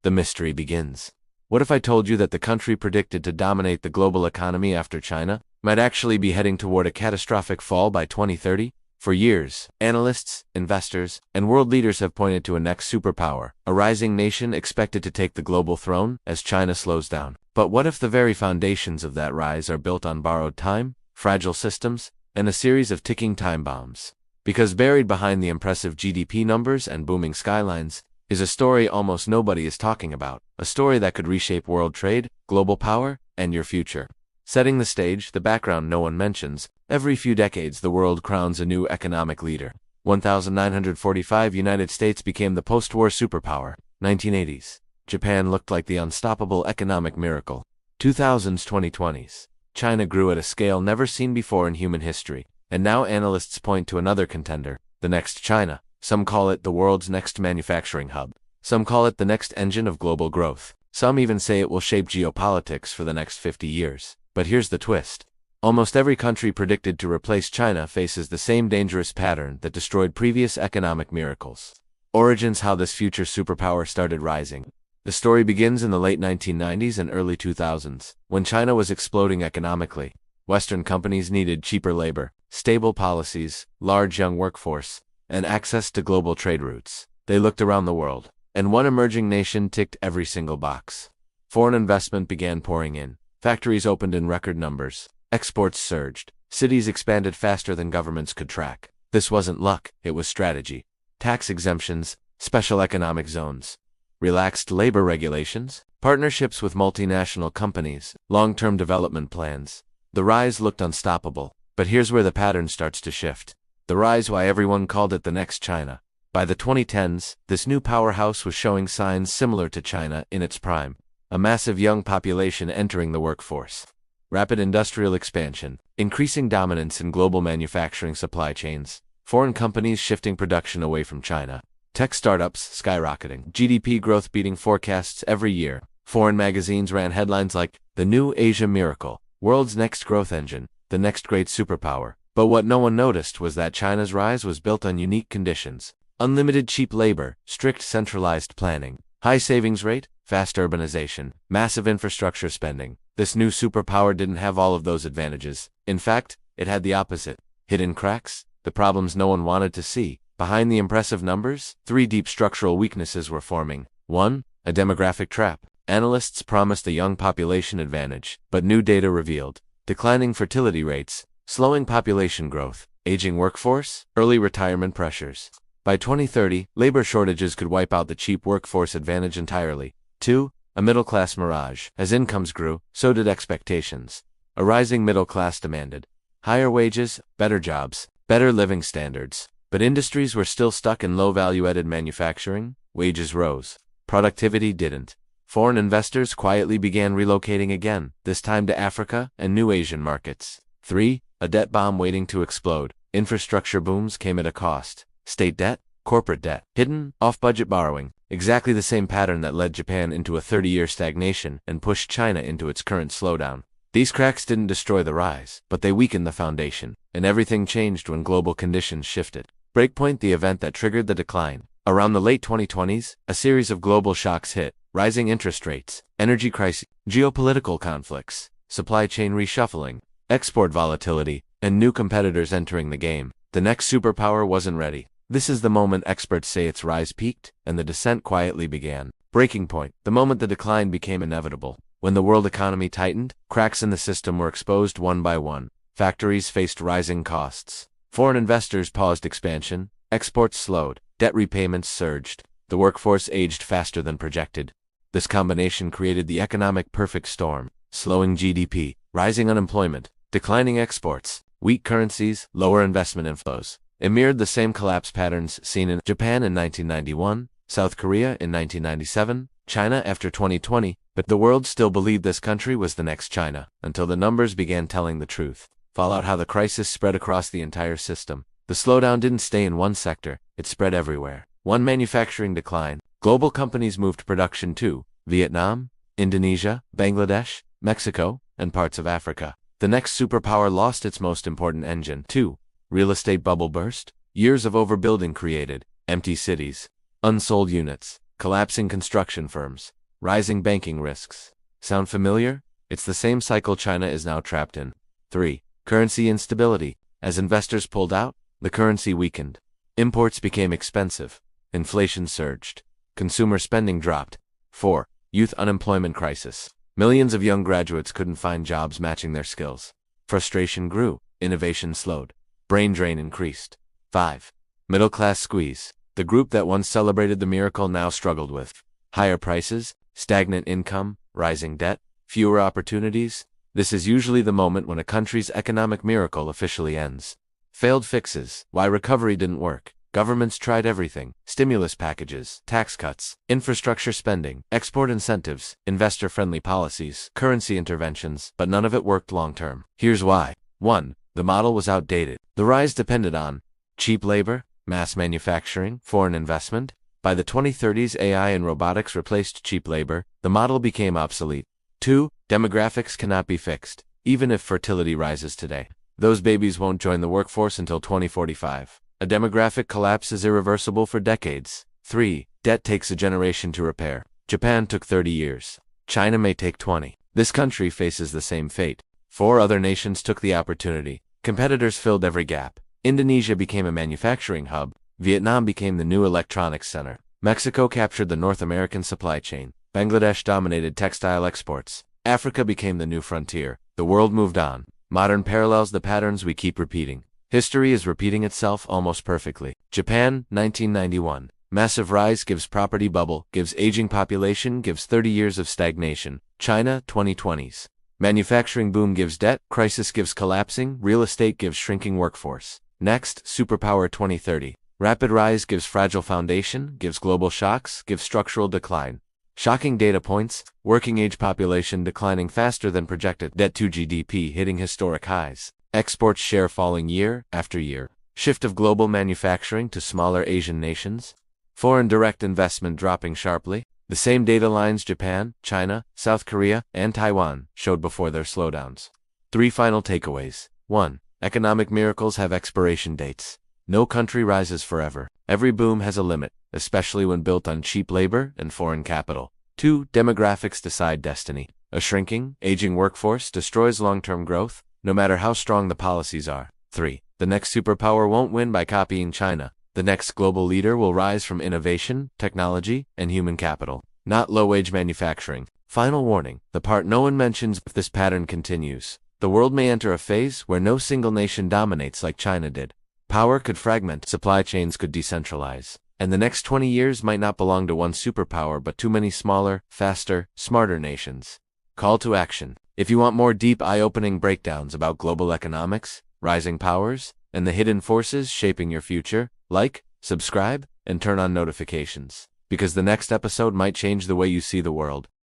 the mystery begins. What if I told you that the country predicted to dominate the global economy after China might actually be heading toward a catastrophic fall by 2030? For years, analysts, investors, and world leaders have pointed to a next superpower, a rising nation expected to take the global throne as China slows down. But what if the very foundations of that rise are built on borrowed time, fragile systems, and a series of ticking time bombs? Because buried behind the impressive GDP numbers and booming skylines is a story almost nobody is talking about, a story that could reshape world trade, global power, and your future. Setting the stage, the background no one mentions, every few decades the world crowns a new economic leader. 1945 United States became the post-war superpower. 1980s. Japan looked like the unstoppable economic miracle. 2000s 2020s. China grew at a scale never seen before in human history. And now analysts point to another contender, the next China. Some call it the world's next manufacturing hub. Some call it the next engine of global growth. Some even say it will shape geopolitics for the next 50 years. But here's the twist. Almost every country predicted to replace China faces the same dangerous pattern that destroyed previous economic miracles. Origins: how this future superpower started rising. The story begins in the late 1990s and early 2000s, when China was exploding economically. Western companies needed cheaper labor, stable policies, large young workforce, and access to global trade routes. They looked around the world, and one emerging nation ticked every single box. Foreign investment began pouring in. Factories opened in record numbers. Exports surged. Cities expanded faster than governments could track. This wasn't luck, it was strategy. Tax exemptions, special economic zones, relaxed labor regulations, partnerships with multinational companies, long-term development plans. The rise looked unstoppable. But here's where the pattern starts to shift. The rise: why everyone called it the next China. By the 2010s, this new powerhouse was showing signs similar to China in its prime. A massive young population entering the workforce. Rapid industrial expansion, increasing dominance in global manufacturing supply chains, foreign companies shifting production away from China, tech startups skyrocketing, GDP growth beating forecasts every year. Foreign magazines ran headlines like, "The New Asia Miracle, World's Next Growth Engine, the Next Great Superpower." But what no one noticed was that China's rise was built on unique conditions. Unlimited cheap labor, strict centralized planning, high savings rate, fast urbanization, massive infrastructure spending. This new superpower didn't have all of those advantages. In fact, it had the opposite. Hidden cracks, the problems no one wanted to see. Behind the impressive numbers, 3 deep structural weaknesses were forming. 1. A demographic trap. Analysts promised a young population advantage, but new data revealed declining fertility rates, slowing population growth, aging workforce, early retirement pressures. By 2030, labor shortages could wipe out the cheap workforce advantage entirely. 2. A middle-class mirage. As incomes grew, so did expectations. A rising middle class demanded higher wages, better jobs, better living standards. But industries were still stuck in low value-added manufacturing. Wages rose. Productivity didn't. Foreign investors quietly began relocating again, this time to Africa and new Asian markets. 3. A debt bomb waiting to explode. Infrastructure booms came at a cost. State debt, corporate debt, hidden, off-budget borrowing. Exactly the same pattern that led Japan into a 30-year stagnation and pushed China into its current slowdown. These cracks didn't destroy the rise, but they weakened the foundation, and everything changed when global conditions shifted. Breakpoint: the event that triggered the decline. Around the late 2020s, a series of global shocks hit: rising interest rates, energy crises, geopolitical conflicts, supply chain reshuffling, export volatility, and new competitors entering the game. The next superpower wasn't ready. This is the moment experts say its rise peaked, and the descent quietly began. Breaking point: the moment the decline became inevitable. When the world economy tightened, cracks in the system were exposed one by one. Factories faced rising costs. Foreign investors paused expansion. Exports slowed. Debt repayments surged. The workforce aged faster than projected. This combination created the economic perfect storm: slowing GDP, rising unemployment, declining exports, weak currencies, lower investment inflows. It mirrored the same collapse patterns seen in Japan in 1991, South Korea in 1997, China after 2020, but the world still believed this country was the next China, until the numbers began telling the truth. Fallout: how the crisis spread across the entire system. The slowdown didn't stay in one sector, it spread everywhere. One manufacturing decline. Global companies moved production to Vietnam, Indonesia, Bangladesh, Mexico, and parts of Africa. The next superpower lost its most important engine. 2. Real estate bubble burst. Years of overbuilding created empty cities, unsold units, collapsing construction firms, rising banking risks. Sound familiar? It's the same cycle China is now trapped in. 3. Currency instability. As investors pulled out, the currency weakened. Imports became expensive. Inflation surged. Consumer spending dropped. 4. Youth unemployment crisis. Millions of young graduates couldn't find jobs matching their skills. Frustration grew. Innovation slowed. Brain drain increased. 5. Middle class squeeze. The group that once celebrated the miracle now struggled with higher prices, stagnant income, rising debt, fewer opportunities. This is usually the moment when a country's economic miracle officially ends. Failed fixes. Why recovery didn't work. Governments tried everything: stimulus packages, tax cuts, infrastructure spending, export incentives, investor-friendly policies, currency interventions, but none of it worked long-term. Here's why. 1. The model was outdated. The rise depended on cheap labor, mass manufacturing, foreign investment. By the 2030s, AI and robotics replaced cheap labor. The model became obsolete. 2. Demographics cannot be fixed, even if fertility rises today. Those babies won't join the workforce until 2045. A demographic collapse is irreversible for decades. 3. Debt takes a generation to repair. Japan took 30 years. China may take 20. This country faces the same fate. 4 other nations took the opportunity. Competitors filled every gap. Indonesia became a manufacturing hub. Vietnam became the new electronics center. Mexico captured the North American supply chain. Bangladesh dominated textile exports. Africa became the new frontier. The world moved on. Modern parallels the patterns we keep repeating. History is repeating itself almost perfectly. Japan, 1991. Massive rise gives property bubble, gives aging population, gives 30 years of stagnation. China, 2020s. Manufacturing boom gives debt, crisis gives collapsing, real estate gives shrinking workforce. Next, Superpower 2030. Rapid rise gives fragile foundation, gives global shocks, gives structural decline. Shocking data points: working age population declining faster than projected, debt to GDP hitting historic highs, exports share falling year after year, shift of global manufacturing to smaller Asian nations, foreign direct investment dropping sharply. The same data lines Japan, China, South Korea, and Taiwan showed before their slowdowns. 3 final takeaways. 1. Economic miracles have expiration dates. No country rises forever. Every boom has a limit, especially when built on cheap labor and foreign capital. 2. Demographics decide destiny. A shrinking, aging workforce destroys long-term growth, no matter how strong the policies are. 3. The next superpower won't win by copying China. The next global leader will rise from innovation, technology, and human capital, not low-wage manufacturing. Final warning: the part no one mentions. If this pattern continues, the world may enter a phase where no single nation dominates like China did. Power could fragment, supply chains could decentralize, and the next 20 years might not belong to one superpower but too many smaller, faster, smarter nations. Call to action. If you want more deep, eye-opening breakdowns about global economics, rising powers, and the hidden forces shaping your future, like, subscribe, and turn on notifications, because the next episode might change the way you see the world.